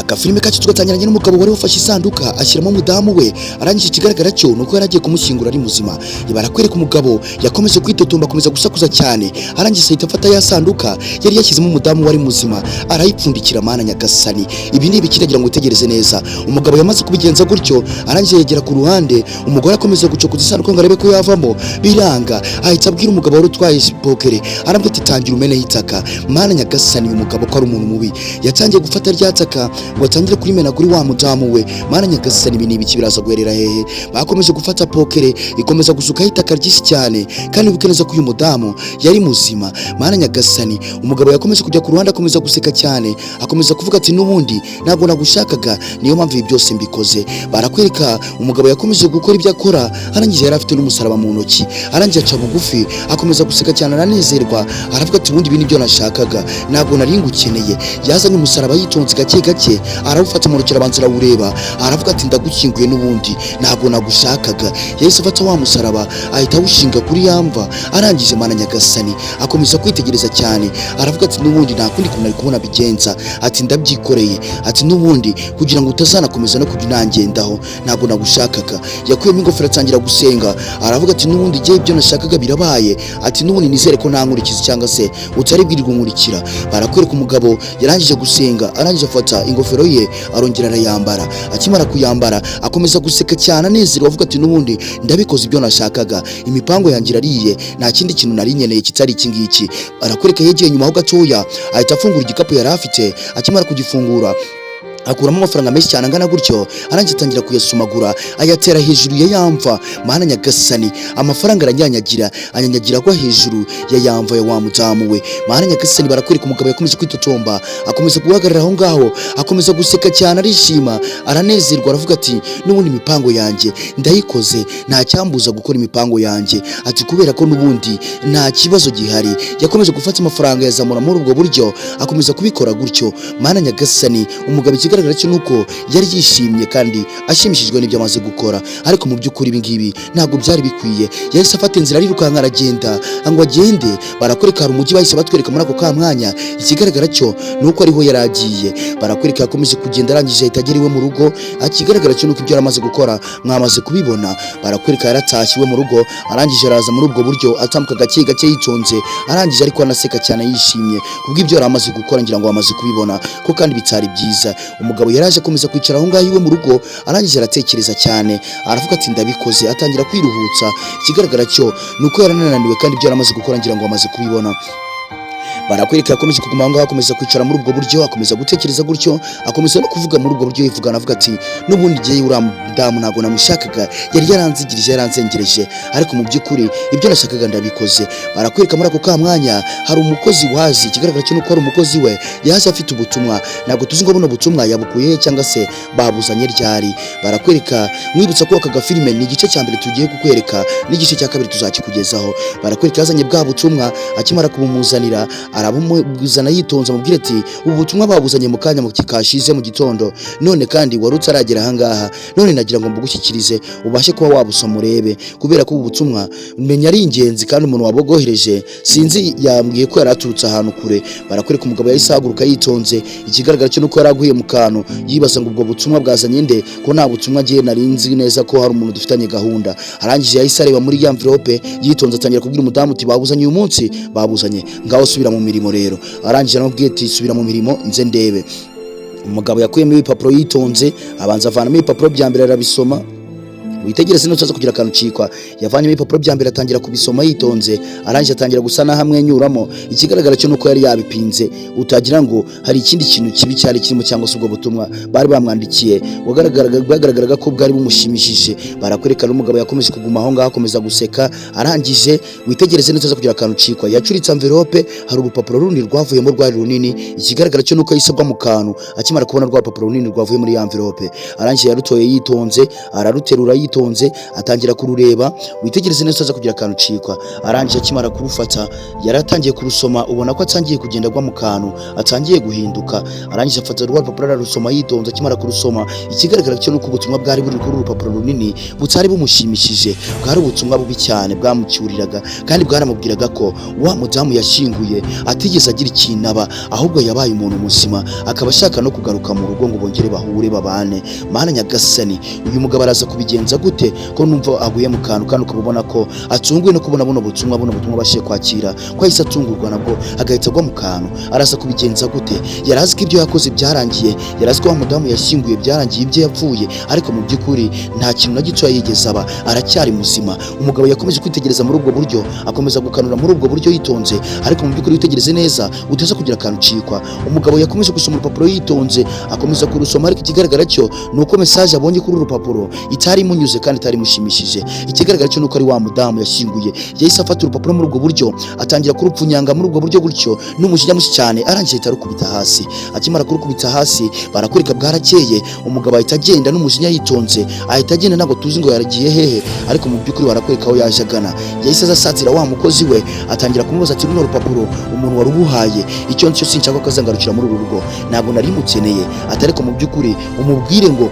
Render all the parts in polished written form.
Agafilime kacu tugatangiranye n'umugabo wari wafashe isanduka ashyiramo umudamu we, arangije ikigaragara cyo nuko yaragiye kumushyingura ari muzima. Barakwereka umugabo yakomeje kwitotomba, akomeza gusakuza cyane, arangije ahita afata ya sanduka yari yashyizemo umudamu wari muzima, arayipfundikira. Mana Nyagasani, ibi ni ibikiragira ngo utegereze neza. Umugabo yamaze kubigenza gutyo, arangije yegera ku ruhande, umugore akomeza gucokoza isanduka ngo arebe ko yavamo, biranga. Ahita abwira umugabo wari utwaye pokere, arambwira ati tangira umeneho itaka. Mana Nyagasani, uyu mugabo ko ari umuntu mubi, yatangiye gufata rya taka ngo atangire kurimena kuri wa mudamu we. Mana Nyagasani, ibi ni ibiki biraza guherera hehe? Bakomeje gufata pokere, ikomeza gusukaho itaka ryinshi cyane, kandi bukeneza ko uyu mudamu yari muzima. Mana Nyagasani, umugabo yakomeje kujya ku ruhande, akomeza guseka cyane, akomeza kuvuga ati n'ubundi ntabwo nagushakaga, niyo mpamvu ibi byose mbikoze. Barakwereka umugabo yakomeje gukora ibyo akora, arangije yari afite n'umusaraba mu ntoki, arangije aca bugufi, akomeza guseka cyane, aranezerwa, aravuga ati ubundi ibi nibyo nashakaga, ntabwo nari ngukeneye. Yazanye umusaraba yitonze gake gake, arawufata mu ntoki, arabanza arawureba, aravuga ati ndagukinguye, n'ubundi ntabwo nagushakaga. Yahise afata wa musaraba ahita awushinga kuri yamva, arangije Mana Nyagasani akomeza kwitegereza cyane, aravuga ati n'ubundi nta kundi kuntu ari kubona bigenza, ati ndabyikoreye, ati n'ubundi kugira ngo utazanakomeza no kujya unangendaho, ntabwo nagushakaga. Yakuyemo ingofero atangira gusenga, aravuga ati n'ubundi igihe ibyo nashakaga birabaye, ati n'ubundi nizere ko nta nkurikizi cyangwa se utari bwirirwa nkurikira. Barakwereka umugabo yarangije gusenga, arangije afata ingofero ye arongera arayambara. Akimara kuyambara akomeza guseka cyane anezerewe, avuga ati n'ubundi ndabikoze ibyo nashakaga, imipango yanjye irariye, nta kindi kintu nari nkeneye kitari iki ngiki. Barakwereka yegeye nyuma ho gatoya, ahita afungura igikapu yari afite. Akimara kugifungura akuramo amafaranga menshi cyane angana gutyo, arangije atangira kuyasumagura, ayatera hejuru ya yamva. Mana Nyagasani, amafaranga anyanyagira kwa hejuru ya yamva ya wa mudamu we. Mana Nyagasani, barakwereka umugabo yakomeje kwitotomba, akomeza guhagarara aho ngaho, akomeza guseka cyane, arishima, aranezerwa, aravuga ati n'ubundi imipango yanjye ndayikoze, nta cyambuza gukora imipango yanjye, ati kubera ko n'ubundi nta kibazo gihari. Yakomeje gufata amafaranga yazamura muri ubwo buryo, akomeza kubikora gutyo. Mana Nyagasani, umugabo ikigaragara cyo nuko yari yishimye kandi ashimishijwe n'ibyo amaze gukora, ariko mu by'ukuri ibi ngibi ntabwo byari bikwiye. Yahise afata inzira arirukanka aragenda ngo agende. Barakwereka hari umujyi bahise batwereka muri ako ka mwanya, ikigaragara cyo nuko ariho yari agiye. Barakwereka yakomeje kugenda, arangije ahita agera iwe mu rugo. Ikigaragara cyo nuko ibyo yaramaze gukora mwamaze kubibona. Barakwereka yaratashye iwe mu rugo, arangije araza muri ubwo buryo, atambuka gake gake yitonze, arangije ariko anaseka cyane yishimye kubw'ibyo yaramaze gukora. Ngira ngo amaze kubibona ko kandi bitari byiza. Umugabo yaraje akomeza kwicara aho ngaho iwe mu rugo, arangije aratekereza cyane, aravuga ati ndabikoze, atangira kwiruhutsa. Ikigaragara cyo nuko yarananiwe kandi ibyo yaramaze gukora ngira ngo amaze kubibona. Barakwereka yakomeje kuguma aho ngaho, akomeza kwicara muri ubwo buryo, akomeza gutekereza gutyo, akomeza no kuvuga muri ubwo buryo yivugana, avuga ati n'ubundi igihe uriya mudamu ntabwo namushakaga, yari yaranzigirije, yaranzengereje, ariko mu by'ukuri ibyo nashakaga ndabikoze. Barakwereka muri ako ka mwanya hari umukozi waje, ikigaragara cyo nuko ari umukozi we yaje afite ubutumwa. Ntabwo tuzi ngo buno butumwa yabukuye cyangwa se babuzanye ryari. Barakwereka mwibutsa ko aka gafilime ni igice cya mbere tugiye kukwereka, n'igice cya kabiri tuzakikugezaho. Barakwereka yazanye bwa butumwa, akimara kubumuzanira arabumuzana yitonze, amubwira ati ubu butumwa babuzanye mu kanya mu kikashize mu gitondo, none kandi wari utaragera aha ngaha, none nagira ngo mbugushyikirize ubashe kuba wabusoma urebe, kubera ko ubu butumwa menya ari ingenzi kandi umuntu wabogohereje sinzi yambwiye ko yaraturutse ahantu kure. Barakwereka umugabo yahise ahaguruka yitonze, ikigaragara cyo nuko yaraguye mu kantu, yibaza ngo ubwo butumwa bwazanye nde, ko nta butumwa agiye nari nzi neza ko hari umuntu dufitanye gahunda. Arangije yahise areba muri ya envelope yitonze, atangira kubwira umudamu ati babuzanye uyu munsi, babuzanye, ngaho subira mu mirimo rero. Arangije aramubwira ati subira mu mirimo nze ndebe. Umugabo yakuyemo ibipapuro yitonze, abanza avanamo ibipapuro bya mbere arabisoma, witegereze n'utaza kugira akantu cikwa. Yavanyemo ibipapuro bya mbere atangira kubisoma yitonze, arangije atangira gusa naho amwenyuramo. Ikigaragara cyo nuko yari yabipinze, utagira ngo hari ikindi kintu kibi cyari kirimo cyangwa se ubwo butumwa bari bamwandikiye bwagaragaraga ko bwari bumushimishije. Barakwereka n'umugabo yakomeje kuguma aho ngaho, akomeza guseka, arangije witegereze n'utaza kugira akantu cikwa. Yacuritse envelope, hari urupapuro rundi rwavuyemo rwari runini, ikigaragara cyo nuko yisabwa mu kantu. Akimara kubona rwa rupapuro runini rwavuye muri ya envelope, arangije yarutoye yitonze, araruterura yitonze atangira kurureba, witegereze neza aza kugira akantu cikwa. Arangije akimara kurufata yaratangiye kurusoma, ubona ko atangiye kugenda agwa mu kantu, atangiye guhinduka. Arangije afata rwa rupapuro ararusoma yitonze. Akimara kurusoma, ikigaragara cyo nuko ubutumwa bwari buri kuri urupapuro runini butari bumushimishije, bwari ubutumwa bubi cyane bwamucyuriraga kandi bwaramubwiraga ko wa mudamu yashinguye atigeze agira ikintu aba, ahubwo yabaye umuntu muzima, akaba ashaka no kugaruka mu rugo ngo bongere bahure babane. Mana nyagasani, uyu mugabo araza kubigenza gute ko numva aguye mu kantu kandi ukabona ko atunguwe no kubona buno butumwa bashiye kwakira, ko ahise atungurwa nabwo agahita agwa mu kantu. Araza kubigenza gute? Yarazi ko ibyo yakoze byarangiye, yarazi ko wa mudamu yashinguye byarangiye, ibyo yapfuye, ariko mu by'ukuri nta kintu na gito yigeze aba, aracyari muzima. Umugabo yakomeje kwitegereza muri ubwo buryo, akomeza gukanura muri ubwo buryo yitonze, ariko mu by'ukuri witegereze neza utaza kugira akantu cikwa. Umugabo yakomeje gusoma urupapuro yitonze, akomeza kurusoma, ariko ikigaragara cyo nuko message abonye kuri urupapuro itari imunyuze kandi itari mushimishije. Ikigaragara cyo nuko ari wa mudamu yashinguye. Yahise afata urupapuro muri ubwo buryo, atangira kurupfunyanga muri ubwo buryo gutyo n'umujinya mushi cyane, arangije ahita arukubita hasi. Akimara kurukubita hasi barakwereka bwarakeye, umugabo ahita agenda n'umujinya yitonze, ahita agenda ntabwo tuzi ngo yaragiye hehe, ariko mu by'ukuri barakwereka aho yaje agana. Yahise azasatira wa mukozi we, atangira kumubaza ati runo rupapuro umuntu warubuhaye icyo ncyo sinshaka ko azangarukira muri uru rugo, ntabwo nari mukeneye. Atariko mu by'ukuri umubwire ngo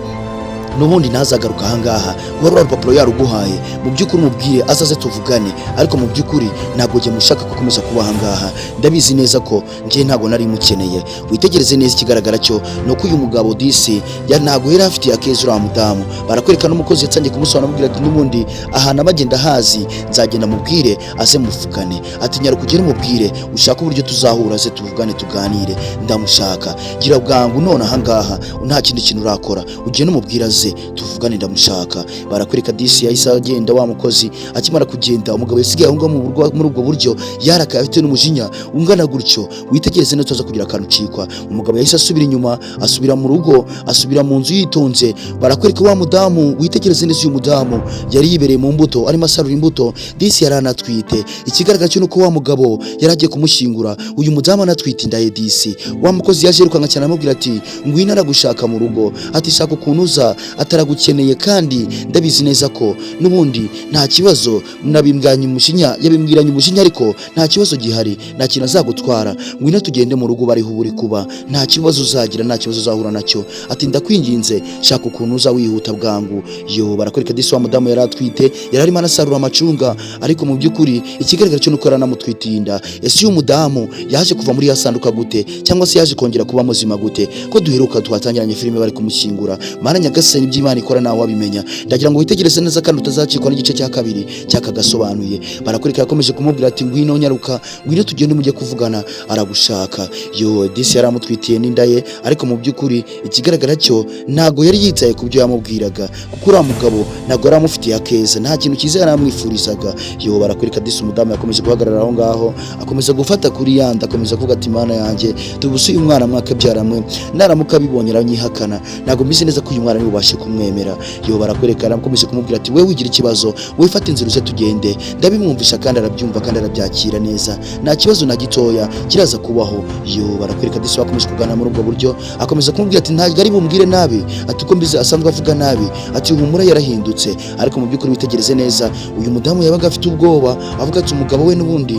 nubundi ntazagaruka ahangaha, wari urupapuro yaruguhaye, mu by'ukuri umubwire azaze tuvugane, ariko mu by'ukuri ntabwo jye mushaka gukomeza kuba ahangaha, ndabizi neza ko nje ntabwo nari mukeneye. Witegereze neza ikigaragara cyo nuko uyu mugabo disi ntabwo yari afite akeza uriya mudamu. Barakwereka n'umukozi yatangiye kumusobanura amubwira ati n'ubundi ahantu abagenda hazi, nzagenda mubwire aze muvugane. Ati nyara kugera umubwire ushaka uburyo tuzahura aze tuvugane tuganire, ndamushaka. Gira bwangu none ahangaha nta kindi kintu urakora, ugiye n'umubwire aze tuvugane ndamushaka. Barakwereka disi yahise agenda, wa mukozi akimara kugenda umugabo yasigaye ahunga muri ubwo buryo yarakaye afite n'umujinya ungana gutyo. Witegereze neza tuza kugira akantu cikwa. Umugabo yahise asubira inyuma, asubira mu rugo, asubira mu nzu yitonze. Barakwereka wa mudamu, witegereze neza uyu mudamu yari yibereye mu mbuto, arimo asarura imbuto. Disi yaranatwite. Ikigaragara cyo nuko wa mugabo yaragiye kumushingura, uyu mudamu anatwite indaye disi. Wa mukozi yaje rukanga cyane amubwira ati ngwino aragushaka mu rugo, ati shaka kunuza ataragukeneye kandi ndabizi neza ko nubundi nta kibazo. Nabimbwanye umujinya, yabimbwiranye umujinya, ariko nta kibazo gihari, nta kintu azagutwara. Ngwino tugende mu rugo bari huburi kuba, nta kibazo uzagira, nta kibazo uzahura nacyo. Ati ndakwinginze shaka ukuntu uza wihuta bwangu. Yo barakwereka disi wa mudamu yaratwite, yararimo anasarura amacunga, ariko mu by'ukuri ikigaragara cyo nuko yaranamutwitiye inda. Ese uyu mudamu yaje kuva muri yasanduka gute, cyangwa se yaje kongera kuba muzima gute ko duheruka twatangiranye filime bari kumushyingura? Mana nyagasani iby'Imana ikora nawe wabimenya. Ndagira ngo witegereze neza kandi utazacikwa n'igice cya kabiri cyakagasobanuye. Barakwereka yakomeje kumubwira ati ngwino nyaruka, ngwino tugende mujye kuvugana, aragushaka. Yo disi yaramutwitiye n'inda ye, ariko mu by'ukuri ikigaragara cyo ntago yari yitaye ku byo yamubwiraga, kuko uriya mugabo ntago yari amufitiye akeza, nta kintu cyiza yaramwifurizaga. Yo barakwereka disi umudamu yakomeje guhagarara aho ngaho, akomeza gufata kuri yanda, akomeza kuvuga ati Mana yanjye tubusuye umwana mwakabyaramwe, naramuka bibonye aranyihakana, ntago mbizi neza ko uyu mwana ni ubashe kumwemera. Yo barakwereka arakomeje kumubwira ati wewe wigira ikibazo, wifata inzira uze tugende. Ndabimwumvisha kandi arabyumva kandi arabyakira neza, nta kibazo na gitoya kiraza kubaho. Yo barakwereka disi wakomeje kugana muri ubwo buryo, akomeza kumubwira ati ntabwo ari bumbwire nabi, ati uko mbizi asanzwe avuga nabi, ati humura yarahindutse. Ariko mu by'ukuri witegereze neza uyu mudamu yabaga afite ubwoba, avuga ati umugabo we n'ubundi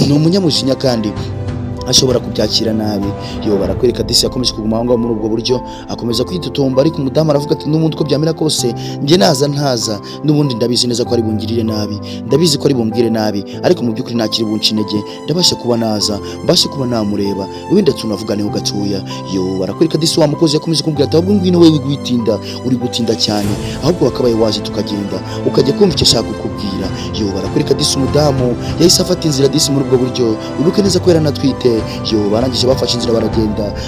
ni umunyamujinya kandi ashobora kubyakira nabi. Yo barakwereka disi yakomeje kuguma aho ngaho muri ubwo buryo, akomeza kwitotomba, ariko umudamu aravuga ati n'ubundi uko byamera kose njye ntaza n'ubundi ndabizi neza ko ari bungirire nabi, ndabizi ko ari bumbwire nabi, ariko mu by'ukuri ntakiri bunca intege, ndabasha kuba naza, mbashe kuba namureba, wenda tunavuganeho gatoya. Yo barakwereka disi wa mukozi yakomeje kumubwira ati ahubwo ngwino wewe witinda, uri gutinda cyane, ahubwo wakabaye waje tukagenda ukajya kumva icyo ashaka kukubwira. Yo barakwereka disi umudamu yahise afata inzira disi muri ubwo buryo, wibuke neza ko yaranatwite. Yo barangije bafashe inzira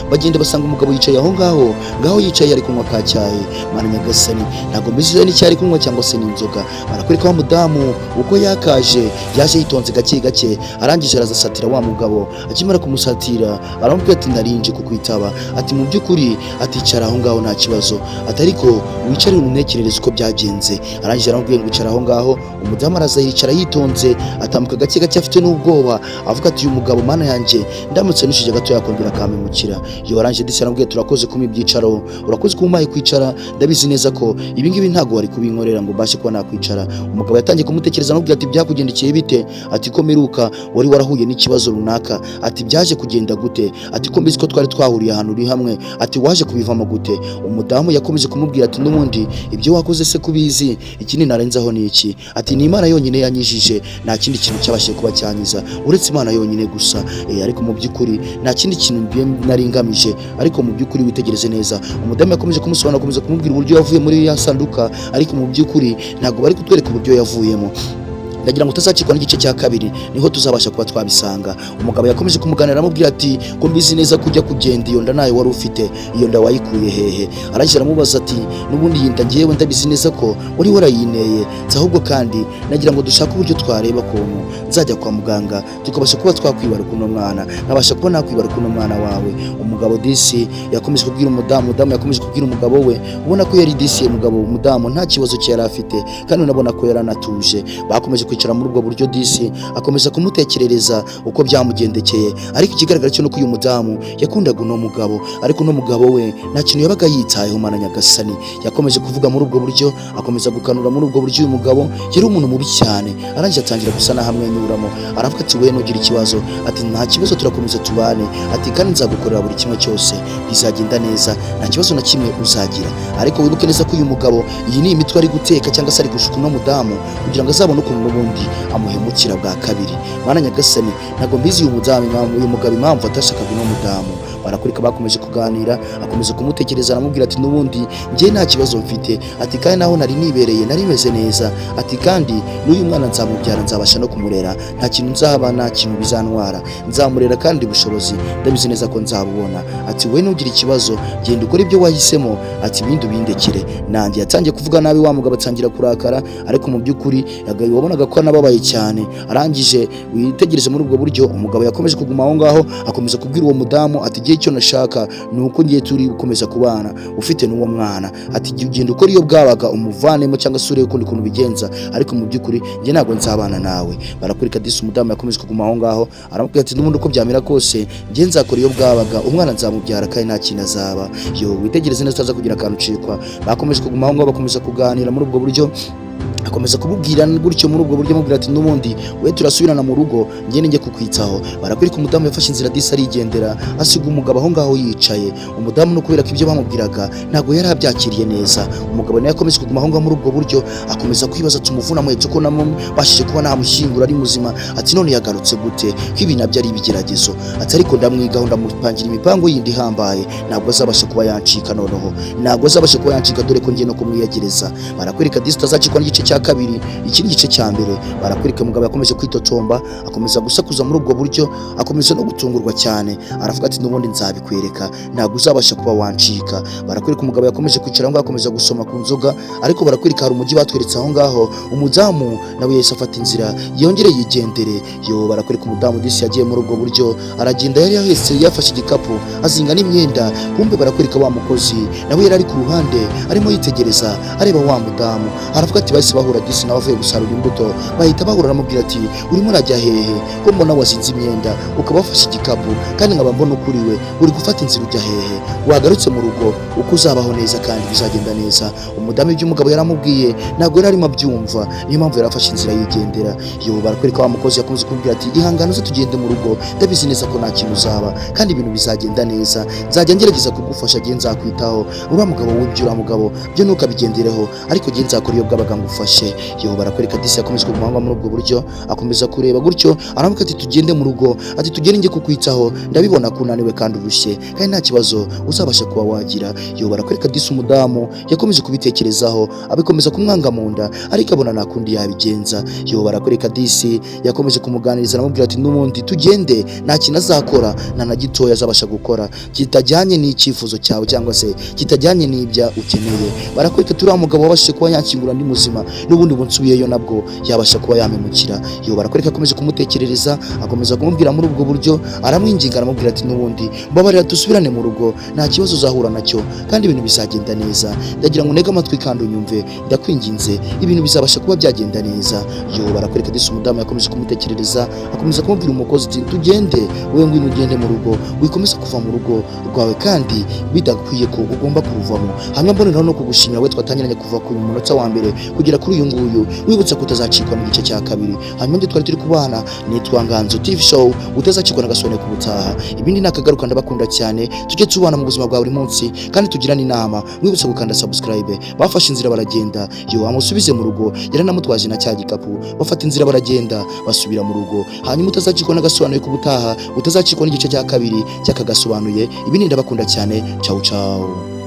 bagenda basanga umugabo yicaye aho ngaho yicaye ari kunywa ka cyayi. Mana nyagasani ntabwo mbizi n'icyari kunywa cyangwa se n'inzoga. Barakwereka wa mudamu uko yaje yitonze gake, arangije arazasatira wa mugabo. Akimara kumusatira aramubwira ati narinje kukwitaba, ati mu by'ukuri aticara aho ngaho nta kibazo, atariko wicare unekerereze uko byagenze. Arangije aramubwira ngo icara aho ngaho. Umudamu araza yicara yitonze, atambuka gake afite n'ubwoba, avuga ati uyu mugabo Mana yanjye ndamutse nushije gato yakongera akamemukira. Yo arangije disi aramubwiye turakoze kuma ibyicaro, urakoze kumpaye kwicara, ndabizi neza ko ibi ngibi ntago wari kubinkorera ngo mbashe kuba nakwicara. Umugabo yatangiye kumutekereza amubwira ati byakugendekeye bite? Ati ko meruka wari warahuye n'ikibazo runaka. Ati byaje kugenda gute? Ati ko mbizi ko twari twahuriye ahantu uri hamwe. Ati waje kubivamo gute? Umudamu yakomeje kumubwira ati n'ubundi ibyo wakoze se kubizi, ikindi narenzaho ni iki? Ati ni Imana yonyine yanyijije, nta kindi kintu cyabashije kuba cyanyiza uretse Imana yonyine gusa. Ariko mu by'ukuri nta kindi kintu nari ngamije, ariko mu by'ukuri witegereze neza. Umudamu yakomeje kumusobanura, akomeza kumubwira uburyo yavuye muri ya sanduka, ariko mu by'ukuri ntabwo bari kutwereka uburyo yavuyemo. Ndagira ngo utazacikwa n'igice cya kabiri, niho tuzabasha kuba twabisanga. Umugabo yakomeje kumuganira amubwira ati ko mbizi neza kujya kugenda iyo nda nayo wari ufite, iyo nda wayikuye hehe? Arangije aramubaza ati n'ubundi iyi nda ngewe ndabizi neza ko wari warayineye, ahubwo kandi nagira ngo dushake uburyo twareba kuntu nzajya kwa muganga tukabasha kuba twakwibaruka uno mwana, nabasha kuba nakwibaruka uno mwana wawe. Umugabo disi yakomeje kubwira umudamu yakomeje kubwira umugabo we, ubona ko yari disi umudamu nta kibazo cye yari afite, kandi unabona ko yaranatuje. Bakomeje kwicara muri ubwo buryo disi akomeza kumutekerereza uko byamugendekeye, ariko ikigaragara cyo nuko uyu mudamu yakundaga uno mugabo, ariko uno mugabo we nta kintu yabaga yitayeho. Mana nyagasani, yakomeje kuvuga muri ubwo buryo, akomeza gukanura muri ubwo buryo. Uyu mugabo yari umuntu mubi cyane, arangije atangira gusa naho amwenyuramo, aravuga ati we nugira ikibazo, ati nta kibazo turakomeza tubane, ati kandi nzagukorera buri kimwe cyose, bizagenda neza, nta kibazo na kimwe uzagira. Ariko wibuke neza ko uyu mugabo iyi ni imitwe ari guteka cyangwa se ari gushuka uno mudamu kugira ngo azabone ukuntu n'ubundi amuhemukira bwa kabiri. Mana nyagasani, ntabwo mbizi uyu mugabo impamvu atashakaga uno mudamu. Barakurika bakomeje kuganira, akomeza kumutekereza, aramubwira ati n'ubundi njye nta kibazo mfite, ati kandi naho nari nibereye nari meze neza, ati kandi n'uyu mwana nzamubyara, nzabasha no kumurera, nta kintu nzaba, nta kintu bizantwara, nzamurera kandi ubushobozi ndabizi neza ko nzabubona. Ati we nugira ikibazo, genda ukora ibyo wahisemo, ati ibindi ubindekere. Nanjye yatangiye kuvuga nabi, wa mugabo atangira kurakara, ariko mu by'ukuri wabonaga ko anababaye cyane. Arangije witegereje muri ubwo buryo, umugabo yakomeje kuguma aho ngaho, akomeza kubwira uwo mudamu ati icyo nashaka ni uko ngiye turi gukomeza kubana ufite n'uwo mwana, ati genda ukora iyo bwabaga umuvanemo cyangwa se urebe ukundi kuntu bigenza, ariko mu by'ukuri njye ntabwo nzabana nawe. Barakurika disi umudamu yakomeje kuguma aho ngaho, aramubwira ati n'ubundi uko byamera kose njye nzakora iyo bwabaga, umwana nzamubyara kandi nta kintu azaba. Yo witegereze neza utaza kugira akantu ucikwa. Bakomeje kuguma aho ngaho, bakomeza kuganira muri ubwo buryo, akomeza kububwira gutyo muri ubwo buryo, amubwira ati n'ubundi we turasubirana mu rugo, njye njye kukwitaho. Barakurika umudamu yafashe inzira disi arigendera, asiga umugabo aho ngaho yicaye. Umudamu no kubera ko ibyo bamubwiraga ntabwo yari abyakiriye neza. Umugabo nawe yakomeje kuguma aho ngaho muri ubwo buryo, akomeza kwibaza ati umuvuna muhetse ko bashije kuba namushyingura ari muzima, ati none yagarutse gute ko ibi nabyo ari ibigeragezo. Ati ariko ndamwigaho, ndamupangira imipango yindi ihambaye, ntabwo azabasha kuba yancika, noneho ntabwo azabasha kuba yancika, dore ko ngiye no kumwiyegereza. Barakurika disi utazacikwa n'igice cya kabiri, ikindi gice cya mbere. Barakurika umugabo yakomeje kwitotomba, akomeza gusakuza muri ubwo buryo, akomeza no gutungurwa cyane, aravuga ati n'ubundi nzabikwereka, ntabwo uzabasha kuba wancika. Barakurika umugabo yakomeje kwicara aho ngaho, akomeza gusoma ku nzoga, ariko barakurika hari umujyi batweretse aho ngaho. Umudamu nawe yahise afata inzira yongere yigendere. Yo barakurika umudamu disi yagiye muri ubwo buryo, aragenda yari yahise yafashe igikapu azinga n'imyenda. Kumbe barakurika wa mukozi nawe yari ari ku ruhande arimo yitegereza areba wa mudamu, aravuga ati bahise bahura disi nawe avuye gusarura imbuto, bahita bahura, aramubwira ati urimo urajya hehe ko mbona wazinze imyenda ukaba wafashe igikapu kandi nkaba mbona ukuriwe uri gufata inzira ujya hehe? Wagarutse mu rugo uko uzabaho neza kandi bizagenda neza. Umudamu ibyo umugabo yaramubwiye ntabwo yari arimo abyumva, niyo mpamvu yari afashe inzira yigendera. Yo barakurika wa mukozi yakomeje kumubwira ati ihangane uze tugende mu rugo, ndabizi neza ko nta kintu uzaba kandi ibintu bizagenda neza, nzajya ngerageza kugufasha, ngiye nzakwitaho. Uriya mugabo uriya mugabo byo ntukabigendereho, ariko ngiye nzakora iyo bwabaga ngufashe. Yo barakurika disi yakomeje kuguma muri ubwo buryo, akomeza kureba gutyo, aravuga ati tugende mu rugo, ati tugende njye kukwitaho, ndabibona ko unaniwe kandi urushye kandi nta kibazo uzabasha kuba wagira. Yo barakurika disi umudamu yakomeje kubitekerezaho, abikomeza kumwanga mu nda, ariko abona nta kundi yabigenza. Yo barakurika disi yakomeje kumuganiriza, aramubwira ati n'ubundi tugende, nta kintu azakora nta na gitoya azabasha gukora kitajyanye n'icyifuzo cyawe cyangwa se kitajyanye n'ibya ukeneye. Barakurika turiya mugabo wabashije kuba yakingura ndi muzima, n'ubundi bunsubiyeyo nabwo yabasha kuba yamemukira. Yo barakwereka akomeje kumutekerereza, akomeza kumubwira muri ubwo buryo, aramwinginga aramubwira ati n'ubundi mbabarira dusubirane mu rugo, nta kibazo uzahura nacyo kandi ibintu bizagenda neza, ndagira ngo ntege amatwi kandi unyumve, ndakwinginze ibintu bizabasha kuba byagenda neza. Yo barakwereka disi umudamu yakomeje kumutekerereza, akomeza kumubwira umukozi ati tugende, wowe ngwino ugende mu rugo, wikomeza kuva mu rugo rwawe kandi bidakwiye ko ugomba kuruvamo. Hanyuma mboneraho no kugushimira we twatangiranye kuva ku munota wa mbere kugera kuri uyu nguyu, wibutsa kutazacikwa mu gice cya kabiri. Hanyuma ndi twari turi kubana nitwa Nganzo TV Show, utazacikwa n'agasone ku butaha. Ibindi nakagaruka ndabakunda cyane, tujye tubana mu buzima bwa buri munsi kandi tugirana inama, wibutsa gukanda subscribe. Bafashe inzira baragenda, yo amusubize mu rugo, yaranamutwaje na cya gikapu, bafata inzira baragenda basubira mu rugo. Hanyuma utazacikwa n'agasobanuye ku butaha, utazacikwa n'igice cya kabiri cy'akagasobanuye. Ibindi ndabakunda cyane, ciao ciao.